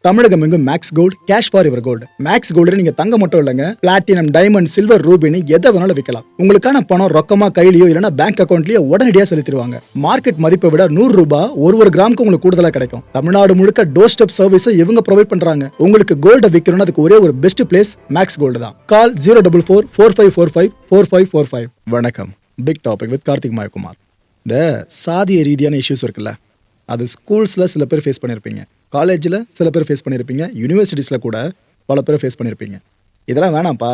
தமிழகம் எங்கும் maths gold cash for your gold. Maths gold நீங்க தங்க மட்டும் இல்லைங்க, பிளாட்டினம், டைமண்ட், சில்வர், ரூபினி எதை வேணாலும் விற்கலாம். உங்களுக்கான பணம் ரொக்கமா கையிலயோ இல்லைன்னா பேங்க் அக்கௌண்ட்லயோ உடனடியாக செலுத்திடுவாங்க. மார்க்கெட் மதிப்பை விட 100 ரூபாய் ஒரு கிராமுக்கு உங்களுக்கு கூடுதலாக கிடைக்கும். தமிழ்நாடு முழுக்க டோர் ஸ்டெப் சர்வீஸும் இவங்க ப்ரொவைட் பண்றாங்க. உங்களுக்கு கோல்ட விற்கணும்னு அதுக்கு ஒரே ஒரு பெஸ்ட் பிளேஸ் மேக்ஸ் கோல்டு தான். கால் 04445454545. வணக்கம். Big topic with Karthik Mayakumar. இந்த சாதிய ரீதியான இஷ்யூஸ் இருக்குல்ல, அது ஸ்கூல்ஸில் சில பேர் ஃபேஸ் பண்ணியிருப்பீங்க, காலேஜில் சில பேர் ஃபேஸ் பண்ணியிருப்பீங்க, யூனிவர்சிட்டிஸில் கூட பல பேர் ஃபேஸ் பண்ணியிருப்பீங்க. இதெல்லாம் வேணாம்ப்பா,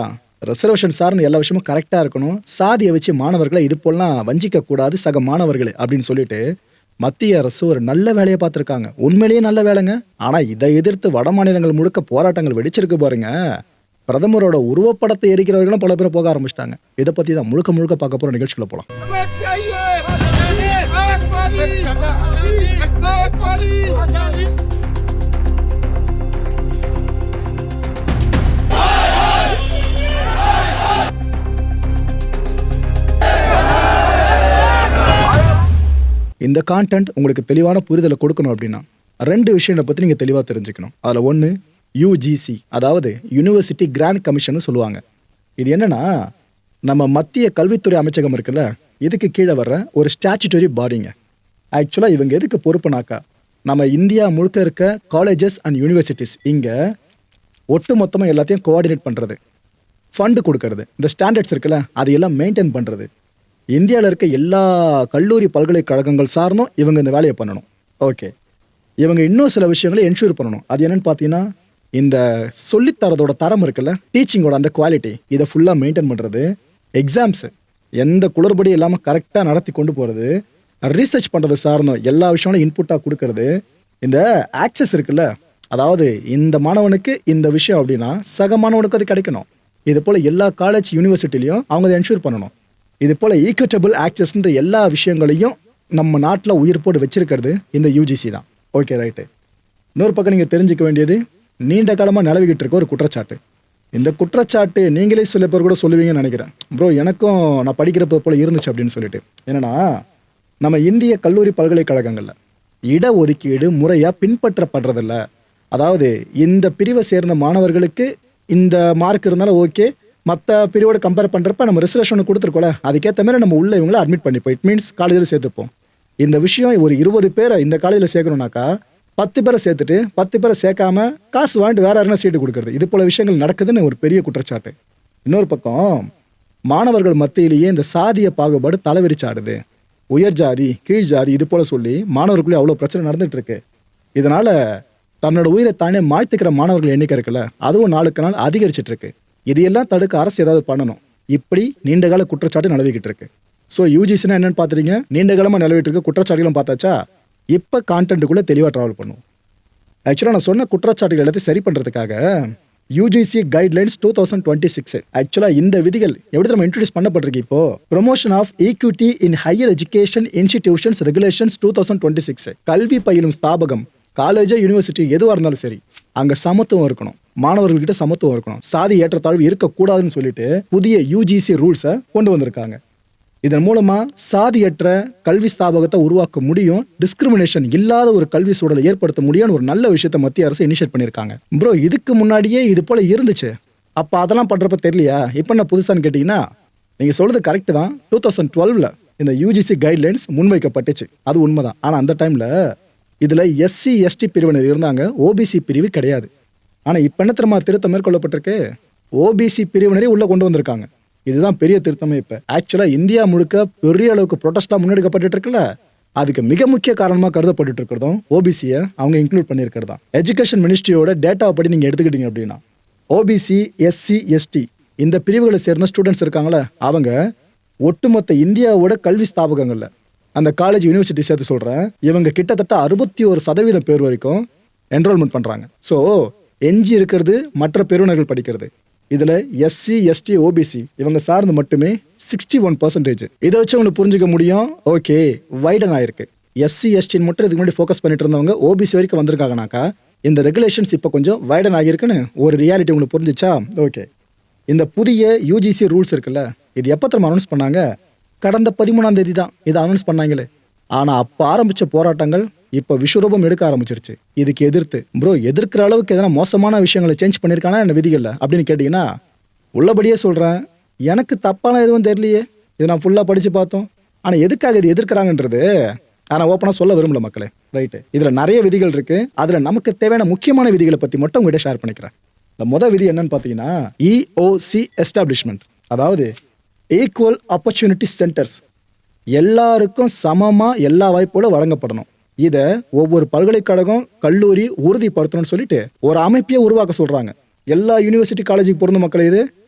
ரிசர்வேஷன் சார்ந்த எல்லா விஷயமும் கரெக்டாக இருக்கணும், சாதியை வச்சு மாணவர்களை இது போலாம் வஞ்சிக்கக்கூடாது சக மாணவர்கள் அப்படின்னு சொல்லிட்டு மத்திய அரசு ஒரு நல்ல வேலையை பார்த்துருக்காங்க. உண்மையிலேயே நல்ல வேலைங்க. ஆனால் இதை எதிர்த்து வட மாநிலங்கள் முழுக்க போராட்டங்கள் வெடிச்சிருக்கு பாருங்க. பிரதமரோட உருவப்படத்தை எரிக்கிறவர்களும் பல பேர் போக ஆரம்பிச்சிட்டாங்க. இதை பற்றி தான் முழுக்க முழுக்க பார்க்க போகிற நிகழ்ச்சிக்குள்ள போகலாம். இந்த கான்டென்ட் உங்களுக்கு தெளிவான புரிதலை கொடுக்கணும் அப்படின்னா 2 விஷயங்களை பற்றி நீங்கள் தெளிவாக தெரிஞ்சுக்கணும். அதில் ஒன்று யூஜிசி, அதாவது யூனிவர்சிட்டி கிராண்ட் கமிஷன் சொல்லுவாங்க. இது என்னன்னா, நம்ம மத்திய கல்வித்துறை அமைச்சகம் இருக்குல்ல, இதுக்கு கீழே வர்ற ஒரு ஸ்டாச்சுட்டரி பாடிங்க. ஆக்சுவலாக இவங்க எதுக்கு பொறுப்புனாக்கா, நம்ம இந்தியா முழுக்க இருக்க காலேஜஸ் அண்ட் யூனிவர்சிட்டிஸ் இங்கே ஒட்டு மொத்தமாக எல்லாத்தையும் கோஆர்டினேட் பண்ணுறது, ஃபண்டு கொடுக்கறது, இந்த ஸ்டாண்டர்ட்ஸ் இருக்குல்ல அதையெல்லாம் மெயின்டைன் பண்ணுறது. இந்தியாவில் இருக்க எல்லா கல்லூரி பல்கலைக்கழகங்கள் சார்ந்தும் இவங்க இந்த வேலையை பண்ணணும். ஓகே, இவங்க இன்னும் சில விஷயங்களை என்ஷூர் பண்ணணும். அது என்னென்னு பார்த்தீங்கன்னா, இந்த சொல்லித்தரதோட தரம் இருக்குல்ல, டீச்சிங்கோட அந்த குவாலிட்டி, இதை ஃபுல்லாக மெயின்டைன் பண்ணுறது, எக்ஸாம்ஸு எந்த குளறுபடி இல்லாமல் கரெக்டாக நடத்தி கொண்டு போகிறது, ரீசர்ச் பண்ணுறது சார்ந்தோம் எல்லா விஷயங்களும் இன்புட்டாக கொடுக்கறது, இந்த ஆக்சஸ் இருக்குல்ல, அதாவது இந்த மாணவனுக்கு இந்த விஷயம் அப்படின்னா சக மாணவனுக்கு அது கிடைக்கணும். இது போல் எல்லா காலேஜ் யூனிவர்சிட்டிலையும் அவங்க அதை என்ஷூர் பண்ணணும். இது போல் ஈக்குவட்டபிள் ஆக்சஸ்ன்ற எல்லா விஷயங்களையும் நம்ம நாட்டில் உயிர் போட்டு வச்சிருக்கிறது இந்த யூஜிசி தான். Okay, right. இன்னொரு பக்கம் நீங்கள் தெரிஞ்சுக்க வேண்டியது, நீண்ட காலமாக நிலவிக்கிட்டு இருக்க ஒரு குற்றச்சாட்டு. இந்த குற்றச்சாட்டு நீங்களே சில பேர் கூட சொல்லுவீங்கன்னு நினைக்கிறேன். ப்ரோ, எனக்கும் நான் படிக்கிறப்ப போல் இருந்துச்சு அப்படின்னு சொல்லிட்டு. என்னன்னா, நம்ம இந்திய கல்லூரி பல்கலைக்கழகங்களில் இடஒதுக்கீடு முறையாக பின்பற்றப்படுறதில்ல. அதாவது இந்த பிரிவை சேர்ந்த மாணவர்களுக்கு இந்த மார்க் இருந்தாலும் ஓகே, மற்ற பிரிவோட கம்பேர் பண்ணுறப்ப நம்ம ரிசர்வேஷன் கொடுத்துருக்கோம்ல, அதுக்கேற்ற மாதிரி நம்ம உள்ள இவங்களை அட்மிட் பண்ணிப்போம். இட் மீன்ஸ் காலேஜில் சேர்த்துப்போம். இந்த விஷயம் ஒரு 20 பேரை இந்த காலேஜில் சேர்க்கணும்னாக்கா 10 பேரை சேர்த்துட்டு 10 பேரை சேர்க்காம காசு வாங்கிட்டு வேற யாருன்னா சீட்டு கொடுக்குறது, இது போல விஷயங்கள் நடக்குதுன்னு ஒரு பெரிய குற்றச்சாட்டு. இன்னொரு பக்கம் மாணவர்கள் மத்தியிலேயே இந்த சாதிய பாகுபாடு தலைவிரிச்சாடுது. உயர் ஜாதி, கீழ் ஜாதி இது போல சொல்லி மாணவர்களுக்குள்ளே அவ்வளோ பிரச்சனை நடந்துட்டு இருக்கு. இதனால தன்னோட உயிரை தானே மாய்த்துக்கிற மாணவர்கள் எண்ணிக்கை இருக்குல்ல, அதுவும் நாளுக்கு நாள் அதிகரிச்சிட்டு இருக்கு. இதையெல்லாம் தடுக்க அரசு ஏதாவது பண்ணணும். இப்படி நீண்டகால குற்றச்சாட்டு நிலவிக்கிட்டு இருக்கு. ஸோ யூஜிசினா என்னன்னு பார்த்துறீங்க, நீண்ட காலமாக நிலவிட்டு இருக்க குற்றச்சாட்டுகளும் பார்த்தாச்சா. இப்போ கான்டென்ட்டுக்குள்ளே தெளிவாக ட்ராவல் பண்ணுவோம். ஆக்சுவலாக நான் சொன்ன குற்றச்சாட்டுகள் எல்லாத்தையும் சரி பண்ணுறதுக்காக யூஜிசி கைட்லைன்ஸ் 2026, ஆக்சுவலாக இந்த விதிகள் எப்படி நம்ம இன்ட்ரடியூஸ் பண்ணப்பட்டிருக்கு. இப்போ promotion of equity in higher education institutions regulations 2026, கல்வி பயிலும் ஸ்தாபகம், காலேஜோ யூனிவர்சிட்டி எதுவாக இருந்தாலும் சரி, அங்கே சமத்துவம் இருக்கணும், மாணவர்கள்கிட்ட சமத்துவம் இருக்கணும், சாதி ஏற்றத்தாழ்வு இருக்கக்கூடாதுன்னு சொல்லிட்டு புதிய யூஜிசி ரூல்ஸை கொண்டு வந்திருக்காங்க. இதன் மூலமாக சாதியற்ற கல்வி ஸ்தாபகத்தை உருவாக்க முடியும், டிஸ்கிரிமினேஷன் இல்லாத ஒரு கல்வி சூழலை ஏற்படுத்த முடியும்னு ஒரு நல்ல விஷயத்தை மத்திய அரசு இனிஷியேட் பண்ணியிருக்காங்க. ப்ரோ, இதுக்கு முன்னாடியே இது போல் இருந்துச்சு, அப்போ அதெல்லாம் பண்ணுறப்ப தெரியலையா, இப்போ என்ன புதுசான்னு கேட்டிங்கன்னா, நீங்கள் சொல்கிறது கரெக்டு தான். 2012 இந்த யூஜிசி கைட்லைன்ஸ் முன்வைக்கப்பட்டுச்சு, அது உண்மைதான். ஆனால் அந்த டைமில் இதில் எஸ்சி எஸ்டி பிரிவினர் இருந்தாங்க, ஓபிசி பிரிவு கிடையாது. ஆனால் இப்போ என்ன திரும்ப திருத்தம் மேற்கொள்ளப்பட்டிருக்கு, ஓபிசி பிரிவினரே உள்ளே கொண்டு வந்திருக்காங்க. இதுதான் பெரிய திருத்தமே. இப்போ ஆக்சுவலாக இந்தியா முழுக்க பெரிய அளவுக்கு ப்ரொட்டஸ்டாக முன்னெடுக்கப்பட்டு இருக்குல்ல, அதுக்கு மிக முக்கிய காரணமாக கருதப்பட்டு இருக்கிறதும் ஓபிசியை அவங்க இன்க்ளூட் பண்ணியிருக்கிறது தான். எஜுகேஷன் மினிஸ்ட்ரியோட டேட்டா படி நீங்கள் எடுத்துக்கிட்டீங்க அப்படின்னா, ஓபிசி, எஸ்சி, எஸ்டி இந்த பிரிவுகளை சேர்ந்த ஸ்டூடெண்ட்ஸ் இருக்காங்களே, அவங்க ஒட்டுமொத்த இந்தியாவோட கல்வி ஸ்தாபகங்களில் அந்த காலேஜ் யூனிவர்சிட்டி சேர்த்து சொல்கிறேன், இவங்க கிட்டத்தட்ட 61% பேர் வரைக்கும் என்ரோல்மெண்ட் பண்ணுறாங்க. ஸோ எஞ்சி இருக்கிறது மற்ற பிரிவினர்கள் படிக்கிறது. இதில் எஸ்சி, எஸ்டி, ஓபிசி இவங்க சார்ந்து மட்டுமே 61%. இதை வச்சு உங்களுக்கு புரிஞ்சுக்க முடியும், ஓகே வைடன் ஆயிருக்கு. எஸ்சி எஸ்டின்னு மட்டும் இதுக்கு முன்னாடி ஃபோக்கஸ் பண்ணிட்டு இருந்தவங்க ஓபிசி வரைக்கும் வந்திருக்காங்கனாக்கா இந்த ரெகுலேஷன்ஸ் இப்போ கொஞ்சம் வைடன் ஆகியிருக்குன்னு ஒரு ரியாலிட்டி உங்களுக்கு புரிஞ்சிச்சா. ஓகே, இந்த புதிய யூஜிசி ரூல்ஸ் இருக்குல்ல, இது எப்போ திரும்ப அனௌன்ஸ் பண்ணாங்க, கடந்த 13ஆம் தேதி தான் இதை அனௌன்ஸ் பண்ணாங்களே. ஆனால் அப்போ ஆரம்பித்த போராட்டங்கள் இப்போ விஸ்வரூபம் எடுக்க ஆரம்பிச்சிருச்சு. இதுக்கு எதிர்க்கிற அளவுக்கு எதனா மோசமான விஷயங்களை சேஞ்ச் பண்ணியிருக்கானா என்ன விதிகளில் அப்படின்னு கேட்டிங்கன்னா, உள்ளபடியே சொல்கிறேன், எனக்கு தப்பான எதுவும் தெரியலையே. இது நான் ஃபுல்லாக படித்து பார்த்தோம். ஆனால் எதுக்காக இது எதிர்க்கிறாங்கன்றது நான் ஓப்பனாக சொல்ல விரும்பல மக்களே. ரைட்டு, இதில் நிறைய விதிகள் இருக்குது. அதில் நமக்கு தேவையான முக்கியமான விதிகளை பற்றி மட்டும் உங்கள்கிட்ட ஷேர் பண்ணிக்கிறேன். இந்த முதல் விதி என்னன்னு பார்த்தீங்கன்னா, EOC எஸ்டாப்ளிஷ்மெண்ட், அதாவது ஈக்குவல் ஆப்பர்ச்சுனிட்டி சென்டர்ஸ். எல்லாருக்கும் சமமாக எல்லா வாய்ப்புகளும் வழங்கப்படணும். இதை ஒவ்வொரு பல்கலைக்கழகம் கல்லூரி உறுதிப்படுத்தணும்னு சொல்லிட்டு ஒரு அமைப்பையே உருவாக்க சொல்கிறாங்க. எல்லா யூனிவர்சிட்டி காலேஜுக்கு பொருந்த மக்கள் இது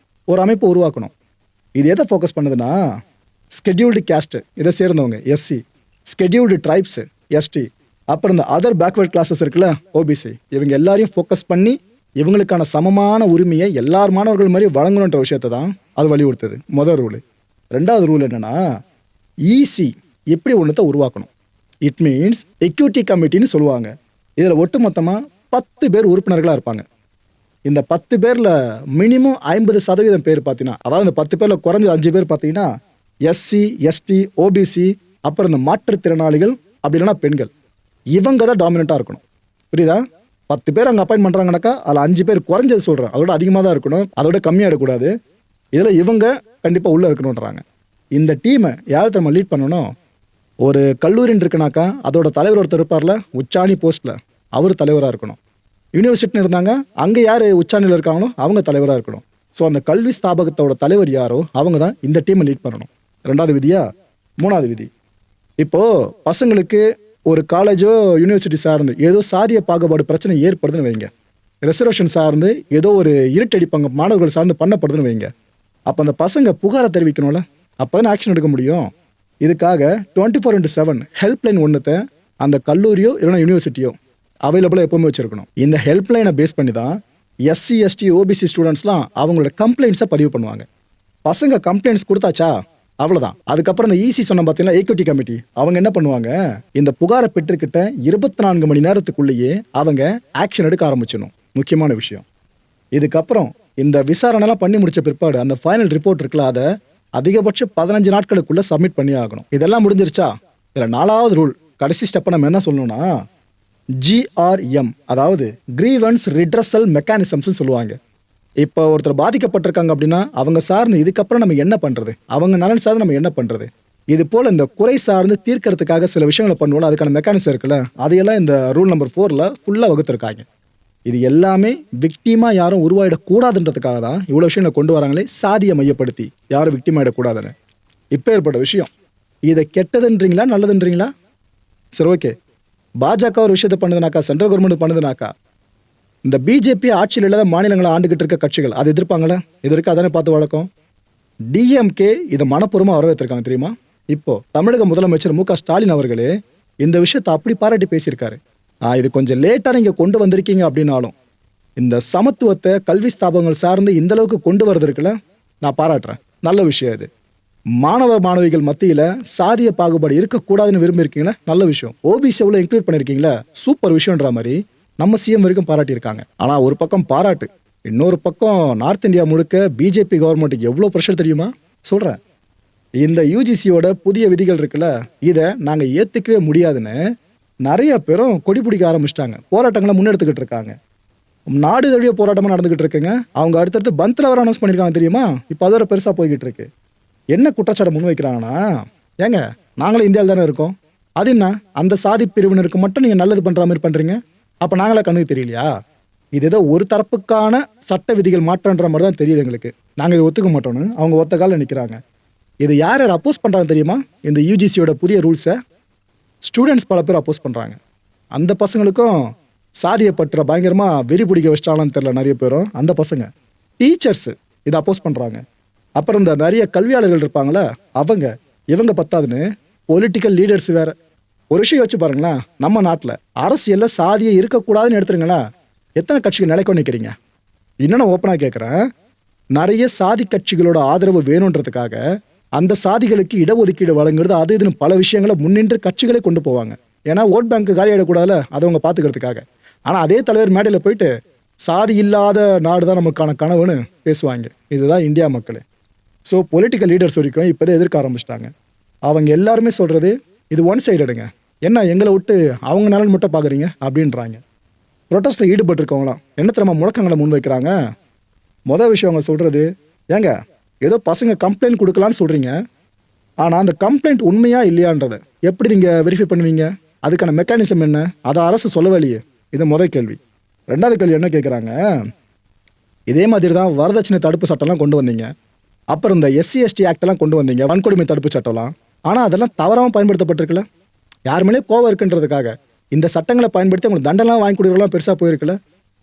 ஒரு அமைப்பை உருவாக்கணும். இது எதை ஃபோக்கஸ் பண்ணுதுன்னா, ஸ்கெட்யூல்டு கேஸ்ட் இதை சேர்ந்தவங்க SC, ஸ்கெட்யூல்டு ட்ரைப்ஸ் ST, அப்புறம் இந்த அதர் பேக்வர்ட் கிளாஸஸ் இருக்குல்ல OBC, இவங்க எல்லாரையும் ஃபோக்கஸ் பண்ணி இவங்களுக்கான சமமான உரிமையை எல்லார் மாணவர்கள் மாதிரி வழங்கணுன்ற விஷயத்தை தான் அது வலியுறுத்துது. முதல் ரூல். ரெண்டாவது ரூல் என்னன்னா, EC எப்படி ஒன்றத்தை உருவாக்கணும். இட் மீன்ஸ் எக்யூட்டி கமிட்டின்னு சொல்லுவாங்க. இதில் ஒட்டுமொத்தமாக 10 பேர் உறுப்பினர்களாக இருப்பாங்க. இந்த 10 பேரில் மினிமம் 50% பேர் பார்த்தீங்கன்னா, அதாவது இந்த 10 பேரில் குறைஞ்ச 5 பேர் பார்த்தீங்கன்னா SC, ST, OBC, அப்புறம் இந்த மாற்றுத்திறனாளிகள், அப்படி இல்லைன்னா பெண்கள், இவங்க தான் டாமினண்ட்டாக இருக்கணும். புரியுதா? 10 பேர் அங்கே அப்பாயின்ட் பண்ணுறாங்கனாக்கா அதில் 5 பேர் குறைஞ்சது சொல்கிறேன், அதோட அதிகமாக தான் இருக்கணும், அதோட கம்மியாக இருக்கக்கூடாது. இதில் இவங்க கண்டிப்பாக உள்ளே இருக்கணுன்றாங்க. இந்த டீமை யார் நம்ம லீட் பண்ணணும்? ஒரு கல்லூரின்னு இருக்குனாக்கா அதோட தலைவர் ஒருத்தர் இருப்பார்ல, உச்சாணி போஸ்ட்டில், அவர் தலைவராக இருக்கணும். யூனிவர்சிட்டின்னு இருந்தாங்க, அங்கே யார் உச்சாணியில் இருக்காங்களோ அவங்க தலைவராக இருக்கணும். ஸோ அந்த கல்வி ஸ்தாபகத்தோட தலைவர் யாரோ அவங்க தான் இந்த டீமை லீட் பண்ணணும். ரெண்டாவது விதியா. மூணாவது விதி, இப்போது பசங்களுக்கு ஒரு காலேஜோ யூனிவர்சிட்டி சார்ந்து ஏதோ சாதிய பாகுபாடு பிரச்சனை ஏற்படுதுன்னு வைங்க, ரிசர்வேஷன் சார்ந்து ஏதோ ஒரு இருட்டடிப்பாங்க மாணவர்கள் சார்ந்து பண்ணப்படுதுன்னு வைங்க, அப்போ அந்த பசங்க புகாரை தெரிவிக்கணும்ல, அப்போ தான் ஆக்ஷன் எடுக்க முடியும். இதுக்காக 24/7 ஹெல்ப்லைன் ஒன்றுத்தை அந்த கல்லூரியோ இல்லைனா யூனிவர்சிட்டியோ அவைலபிளாக எப்போவுமே வச்சுருக்கணும். இந்த ஹெல்ப்லைனை பேஸ் பண்ணி தான் SC, ST, OBC ஸ்டூடெண்ட்ஸ்லாம் அவங்களோட கம்ப்ளைண்ட்ஸை பதிவு பண்ணுவாங்க. பசங்க கம்ப்ளைண்ட்ஸ் கொடுத்தாச்சா அவ்வளோதான். அதுக்கப்புறம் இந்த EC சொன்ன பார்த்தீங்கன்னா ஈக்விட்டி கமிட்டி, அவங்க என்ன பண்ணுவாங்க, இந்த புகாரை பெற்றுக்கிட்ட 24 மணி நேரத்துக்குள்ளேயே அவங்க ஆக்ஷன் எடுக்க ஆரம்பிச்சிடணும். முக்கியமான விஷயம். இதுக்கப்புறம் இந்த விசாரணைலாம் பண்ணி முடிச்ச பிற்பாடு அந்த ஃபைனல் ரிப்போர்ட் இருக்குல்ல, அதை அதிகபட்சம் 15 நாட்களுக்குள்ள சப்மிட் பண்ணி ஆகணும். இதெல்லாம் முடிஞ்சிருச்சா, இதில் 4வது ரூல், கடைசி ஸ்டெப்பை நம்ம என்ன சொல்லணும்னா, GRM, அதாவது கிரீவன்ஸ் ரிட்ரஸல் மெக்கானிசம்ஸ்னு சொல்லுவாங்க. இப்போ ஒருத்தர் பாதிக்கப்பட்டிருக்காங்க அப்படின்னா அவங்க சார்ந்து இதுக்கப்புறம் நம்ம என்ன பண்ணுறது, அவங்க நலன் சார்ந்து நம்ம என்ன பண்ணுறது, இது போல் இந்த குறை சார்ந்து தீர்க்கறதுக்காக சில விஷயங்களை பண்ணுவோம். அதுக்கான மெக்கானிசம் இருக்குல்ல, அதையெல்லாம் இந்த ரூல் நம்பர் 4ல் ஃபுல்லாக வகுத்துருக்காங்க. இது எல்லாமே விக்டிமாக யாரும் உருவாயிடக்கூடாதுன்றதுக்காக தான் இவ்வளோ விஷயங்களை கொண்டு வராங்களே, சாதியை மையப்படுத்தி யாரும் விக்டிம் ஆகிடக்கூடாதுன்னு. இப்போ ஏற்பட்ட விஷயம், இதை கெட்டதுன்றீங்களா நல்லதுன்றீங்களா? சரி, ஓகே, பாஜக ஒரு விஷயத்தை பண்ணுதுனாக்கா, சென்ட்ரல் கவர்மெண்ட் பண்ணுதுனாக்கா, இந்த பிஜேபி ஆட்சியில் இல்லாத மாநிலங்களை ஆண்டுகிட்டு இருக்க கட்சிகள் அதை எதிர்ப்பாங்களே, இது இருக்கு அதானே பார்த்து வழக்கம். DMK இதை மனப்பூர்வமாக வரவேற்றிருக்காங்க தெரியுமா. இப்போ தமிழக முதலமைச்சர் MK ஸ்டாலின் அவர்களே இந்த விஷயத்தை அப்படி பாராட்டி பேசியிருக்காரு. இது கொஞ்சம் லேட்டாக நீங்கள் கொண்டு வந்திருக்கீங்க அப்படின்னாலும் இந்த சமத்துவத்தை கல்வி ஸ்தாபனங்கள் சார்ந்து இந்த அளவுக்கு கொண்டு வரது இருக்குல்ல, நான் பாராட்டுறேன். நல்ல விஷயம் இது. மாணவ மாணவிகள் மத்தியில் சாதிய பாகுபாடு இருக்கக்கூடாதுன்னு விரும்பியிருக்கீங்களா, நல்ல விஷயம். OBC எவ்வளோ இன்க்ளூட் பண்ணியிருக்கீங்களா, சூப்பர் விஷயன்ற மாதிரி நம்ம CM வரைக்கும் பாராட்டியிருக்காங்க. ஆனால் ஒரு பக்கம் பாராட்டு, இன்னொரு பக்கம் நார்த் இந்தியா முழுக்க பிஜேபி கவர்மெண்ட்டுக்கு எவ்வளோ ப்ரெஷர் தெரியுமா சொல்கிறேன். இந்த UGCயோட புதிய விதிகள் இருக்குல்ல, இதை நாங்கள் ஏற்றுக்கவே முடியாதுன்னு நிறைய பேரும் கொடி பிடிக்க ஆரம்பிச்சிட்டாங்க, போராட்டங்களை முன்னெடுத்துக்கிட்டு இருக்காங்க. நாடு தழுவிய போராட்டமாக நடந்துகிட்டு இருக்குங்க. அவங்க அடுத்தடுத்து பந்தில் வர அனௌன்ஸ் பண்ணியிருக்காங்க தெரியுமா. இப்போ அதோட பெருசாக போய்கிட்டு இருக்கு. என்ன குற்றச்சாட்டை முன்வைக்கிறாங்கன்னா, ஏங்க நாங்களும் இந்தியாவில் தானே இருக்கோம், அது என்ன அந்த சாதி பிரிவினருக்கு மட்டும் நீங்கள் நல்லது பண்ணுற மாதிரி பண்ணுறீங்க, அப்போ நாங்களே கண்ணுக்கு தெரியலையா? இது ஏதோ ஒரு தரப்புக்கான சட்ட விதிகள் மாற்றன்ற மாதிரி தான் தெரியுது எங்களுக்கு. நாங்கள் இதை ஒத்துக்க மாட்டோம்னு அவங்க ஒத்த காலில் நிற்கிறாங்க. இது யார் யார் அப்போஸ் பண்ணுறாங்க தெரியுமா? இந்த UGCயோட புதிய ரூல்ஸை ஸ்டூடெண்ட்ஸ் பல பேர் அப்போஸ் பண்ணுறாங்க. அந்த பசங்களுக்கும் சாதியை பற்ற பயங்கரமாக வெறி பிடிக்க வச்சிட்டாங்கன்னு தெரியல நிறைய பேரும். அந்த பசங்க டீச்சர்ஸு இதை அப்போஸ் பண்ணுறாங்க. அப்புறம் இந்த நிறைய கல்வியாளர்கள் இருப்பாங்களே அவங்க, இவங்க பத்தாதுன்னு பொலிட்டிக்கல் லீடர்ஸ் வேறு. ஒரு விஷயம் யோசிச்சு பாருங்களேன், நம்ம நாட்டில் அரசியலில் சாதியை இருக்கக்கூடாதுன்னு எடுத்துருங்களேன், எத்தனை கட்சிகள் நிலைக்க நிற்கிறீங்க? இன்னும் நான் ஓப்பனாக கேட்குறேன், நிறைய சாதி கட்சிகளோட ஆதரவு வேணுன்றதுக்காக அந்த சாதிகளுக்கு இடஒதுக்கீடு வழங்குறது அது இதுன்னு பல விஷயங்களை முன்னின்று கட்சிகளே கொண்டு போவாங்க. ஏன்னா ஓட் பேங்க்கு காலி ஆகிடக்கூடாதுல, அதை அவங்க பார்த்துக்கிறதுக்காக. ஆனால் அதே தலைவர் மேடையில் போயிட்டு சாதி இல்லாத நாடு தான் நமக்கான கனவுன்னு பேசுவாங்க. இதுதான் இந்தியா மக்களே. ஸோ பொலிட்டிக்கல் லீடர்ஸ் வரைக்கும் இப்போதான் எதிர்க்க ஆரம்பிச்சிட்டாங்க. அவங்க எல்லாருமே சொல்கிறது இது ஒன் சைடுங்க, என்ன எங்களை விட்டு அவங்க நலன் மட்டும் பார்க்குறீங்க அப்படின்றாங்க. ப்ரொட்டஸ்ட்டில் ஈடுபட்டிருக்கவங்களாம் என்ன தெரியுமா முழக்கங்களை முன் வைக்கிறாங்க. மொதல் விஷயம் அவங்க சொல்கிறது, ஏங்க ஏதோ பசங்க கம்ப்ளைண்ட் கொடுக்கலான்னு சொல்கிறீங்க, ஆனால் அந்த கம்ப்ளைண்ட் உண்மையா இல்லையான்றதை எப்படி நீங்கள் வெரிஃபை பண்ணுவீங்க? அதுக்கான மெக்கானிசம் என்ன? அதை அரசு சொல்லவே இல்லையே. இது முதல் கேள்வி. ரெண்டாவது கேள்வி என்ன கேட்குறாங்க, இதே மாதிரி தான் வரதட்சணை தடுப்பு சட்டம்லாம் கொண்டு வந்தீங்க, அப்புறம் இந்த SC/ST ஆக்டெல்லாம் கொண்டு வந்தீங்க, வன்கொடுமை தடுப்பு சட்டம்லாம். ஆனால் அதெல்லாம் தவறாமல் பயன்படுத்தப்பட்டிருக்குல்ல. யார் மேலே கோவம் இருக்குன்றதுக்காக இந்த சட்டங்களை பயன்படுத்தி அவங்களுக்கு தண்டெல்லாம் வாங்கி கொடுக்குறலாம் பெருசாக போயிருக்குல்ல.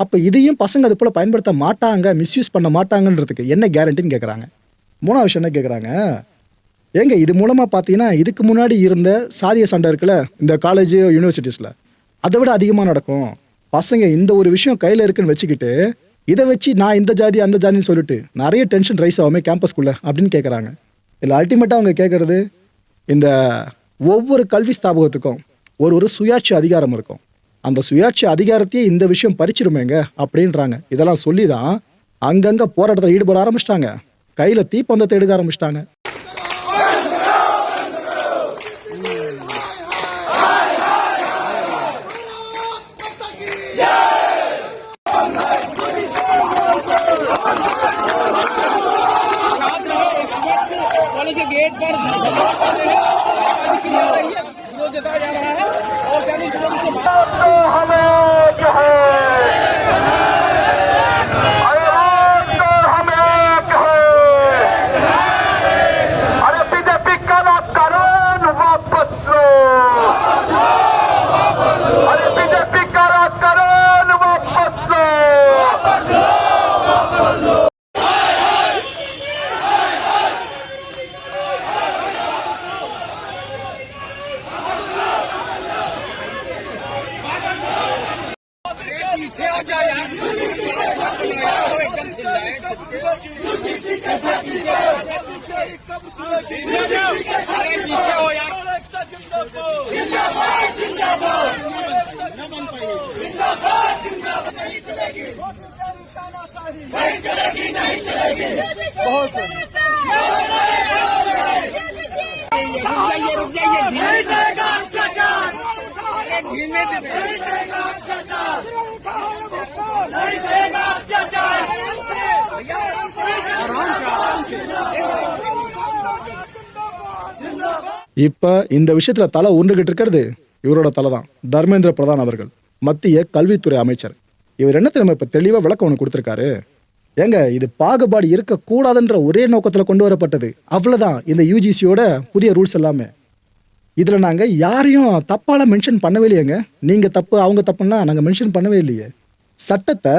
அப்போ இதையும் பசங்க அது போல் பயன்படுத்த மாட்டாங்க, மிஸ்யூஸ் பண்ண மாட்டாங்கன்றதுக்கு என்ன கேரண்டின்னு கேட்குறாங்க. மூணாவது விஷயம் என்ன கேட்குறாங்க, ஏங்க இது மூலமாக பார்த்தீங்கன்னா இதுக்கு முன்னாடி இருந்த சாதிய சண்டை இருக்குல்ல இந்த காலேஜ் யூனிவர்சிட்டிஸில், அதை விட அதிகமாக நடக்கும். பசங்க இந்த ஒரு விஷயம் கையில் இருக்குன்னு வச்சுக்கிட்டு இதை வச்சு நான் இந்த ஜாதி அந்த ஜாதின்னு சொல்லிட்டு நிறைய டென்ஷன் ரைஸ் ஆகுமே கேம்பஸ்குள்ளே அப்படின்னு கேட்குறாங்க. இல்லை அல்டிமேட்டாக அவங்க கேட்குறது, இந்த ஒவ்வொரு கல்வி ஸ்தாபகத்துக்கும் ஒரு சுயாட்சி அதிகாரம் இருக்கும், அந்த சுயாட்சி அதிகாரத்தையே இந்த விஷயம் பறிச்சிருமேங்க அப்படின்றாங்க. இதெல்லாம் சொல்லி தான் அங்கங்கே போராட்டத்தில் ஈடுபட ஆரம்பிச்சிட்டாங்க, கையில் தீப்பந்தத்தை எடுக்க ஆரம்பிச்சிட்டாங்க. गेट पर जताया जा रहा है और हमें जो है अरे बीजेपी का राजकारण वापस लो, अरे बीजेपी का राजकारण वापस लो। இப்ப இந்த விஷயத்துல தலை உருண்டுகிட்டு இருக்கிறது இவரோட தலை தான், தர்மேந்திர பிரதான் அவர்கள், மத்திய கல்வித்துறை அமைச்சர். இவர் என்ன தெரியுமா இப்ப தெளிவா விளக்கம் ஒன்று கொடுத்திருக்காரு. ஏங்க இது பாகுபாடு இருக்கக்கூடாதுன்ற ஒரே நோக்கத்துல கொண்டு வரப்பட்டது, அவ்வளவுதான் இந்த UGCயோட புதிய ரூல்ஸ் எல்லாமே. இதுல நாங்க யாரையும் தப்பால மென்ஷன் பண்ணவே இல்லையேங்க. நீங்க தப்பு அவங்க தப்புன்னா நாங்க மென்ஷன் பண்ணவே இல்லையே. சட்டத்தை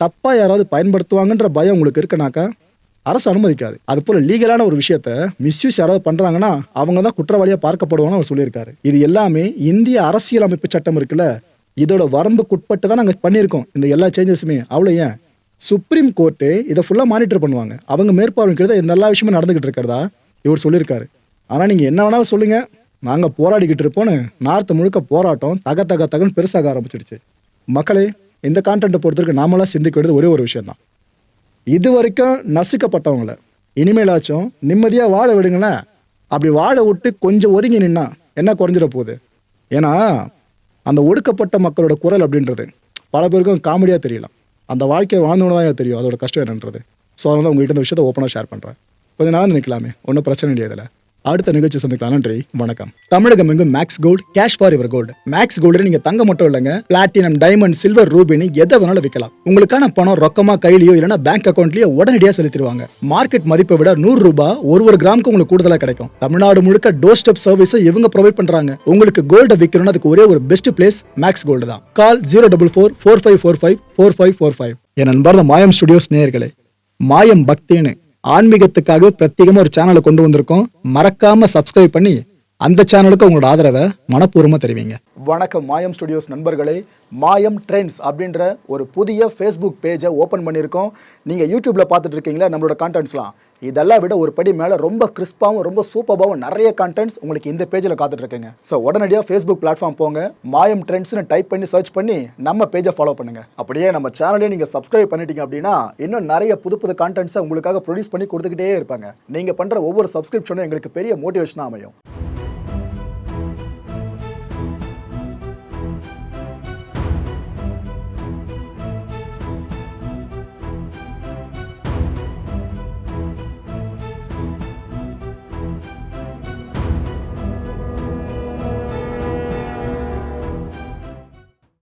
தப்பா யாராவது பயன்படுத்துவாங்கன்ற பயம் உங்களுக்கு இருக்குனாக்கா அரசு அனுமதிக்காது. அது போல லீகலான ஒரு விஷயத்த மிஸ்யூஸ் யாராவது பண்றாங்கன்னா அவங்க தான் குற்றவாளியா பார்க்கப்படுவாங்கன்னு அவர் சொல்லியிருக்காரு. இது எல்லாமே இந்திய அரசியல் அமைப்பு சட்டம் இருக்குல்ல, இதோட வரம்புக்குட்பட்டு தான் நாங்கள் பண்ணியிருக்கோம் இந்த எல்லா சேஞ்சஸுமே. அவ்வளோ ஏன் சுப்ரீம் கோர்ட்டு இதை ஃபுல்லாக மானிட்டர் பண்ணுவாங்க, அவங்க மேற்பார்வைக்கிறத இந்த எல்லா விஷயமும் நடந்துகிட்டு இருக்கிறதா இவர் சொல்லியிருக்காரு. ஆனால் நீங்கள் என்ன வேணாலும் சொல்லுங்க, நாங்கள் போராடிக்கிட்டு இருப்போன்னு நார்த்து முழுக்க போராட்டம் தகன்னு பெருசாக ஆரம்பிச்சிடுச்சு. மக்களே, இந்த கான்டென்ட்டை பொறுத்தவரைக்கும் நாமெல்லாம் சிந்திக்க வேண்டியது ஒரே ஒரு விஷயம் தான். இது வரைக்கும் நசுக்கப்பட்டவங்கள இனிமேலாச்சும் நிம்மதியாக வாழ விடுங்களேன். அப்படி வாழ விட்டு கொஞ்சம் ஒதுங்கி நின்னா என்ன குறைஞ்சிட போகுது? ஏன்னா அந்த ஒடுக்கப்பட்ட மக்களோட குரல் அப்படின்றது பல பேருக்கும் காமெடியாக தெரியலாம், அந்த வாழ்க்கையை வாழ்ந்தவங்க தான் தெரியும் அதோட கஷ்டம் என்னன்றது. ஸோ அதனால தான் உங்கள்கிட்ட இந்த விஷயத்தை ஓப்பனாக ஷேர் பண்ணுறேன். கொஞ்சம் நாள் நிற்கலாமே, ஒன்றும் பிரச்சனை இல்லையா இதில். அடுத்த நிகழ்ச்சி சந்திக்கலாம். நன்றி, வணக்கம். தமிழகம் எங்கும் maths gold, cash for your gold. Maths gold நீங்க தங்க மட்டும் இல்லைங்க, பிளாட்டினம், டைமண்ட், சில்வர், ரூபினி எதை வேணாலும் விற்கலாம். உங்களுக்கான பணம் ரொக்கமா கையிலயோ இல்லைன்னா பேங்க் அக்கௌண்ட்லயோ உடனடியாக செலுத்திடுவாங்க. மார்க்கெட் மதிப்பை விட 100 ரூபாய் ஒரு கிராமுக்கு உங்களுக்கு கூடுதலாக கிடைக்கும். தமிழ்நாடு முழுக்க டோர் ஸ்டெப் சர்வீஸும் இவங்க ப்ரொவைட் பண்றாங்க. உங்களுக்கு கோல்டை விற்கணும்னு அதுக்கு ஒரே ஒரு பெஸ்ட் பிளேஸ் மேக்ஸ் கோல்டு தான். கால் 04445454545. என் அன்பார்ந்த மாயம் ஸ்டுடியோஸ் நேயர்களே, மாயம் பக்தின்னு ஆன்மீகத்துக்காக பிரத்யேகமா ஒரு சேனலை கொண்டு வந்திருக்கோம். மறக்காம சப்ஸ்கிரைப் பண்ணி அந்த சேனலுக்கு உங்களோட ஆதரவை மனப்பூர்வமாக தெரிவிங்க. வணக்கம் மாயம் ஸ்டுடியோஸ் நண்பர்களே. மாயம் ட்ரெண்ட்ஸ் அப்படின்ற ஒரு புதிய ஃபேஸ்புக் பேஜை ஓப்பன் பண்ணியிருக்கோம். நீங்கள் யூடியூப்பில் பார்த்துட்டு இருக்கீங்களா நம்மளோட கான்டென்ட்ஸ்லாம், இதெல்லாம் விட ஒரு படி மேலே ரொம்ப கிறிஸ்பாகவும் ரொம்ப சூப்பராகவும் நிறைய கான்டென்ட்ஸ் உங்களுக்கு இந்த பேஜில் காத்துட்ருக்குங்க. ஸோ உடனடியாக ஃபேஸ்புக் பிளாட்ஃபார்ம் போங்க, மாயம் ட்ரெண்ட்ஸ்னு டைப் பண்ணி சர்ச் பண்ணி நம்ம பேஜை ஃபாலோ பண்ணுங்கள். அப்படியே நம்ம சேனலையும் நீங்கள் சப்ஸ்கிரைப் பண்ணிட்டீங்க அப்படின்னா இன்னும் நிறைய புது கான்டென்ட்ஸை உங்களுக்காக ப்ரொடியூஸ் பண்ணி கொடுத்துக்கிட்டே இருப்பாங்க. நீங்கள் பண்ணுற ஒவ்வொரு சப்ஸ்கிரிப்ஷனும் எங்களுக்கு பெரிய மோட்டிவேஷனாக அமையும்.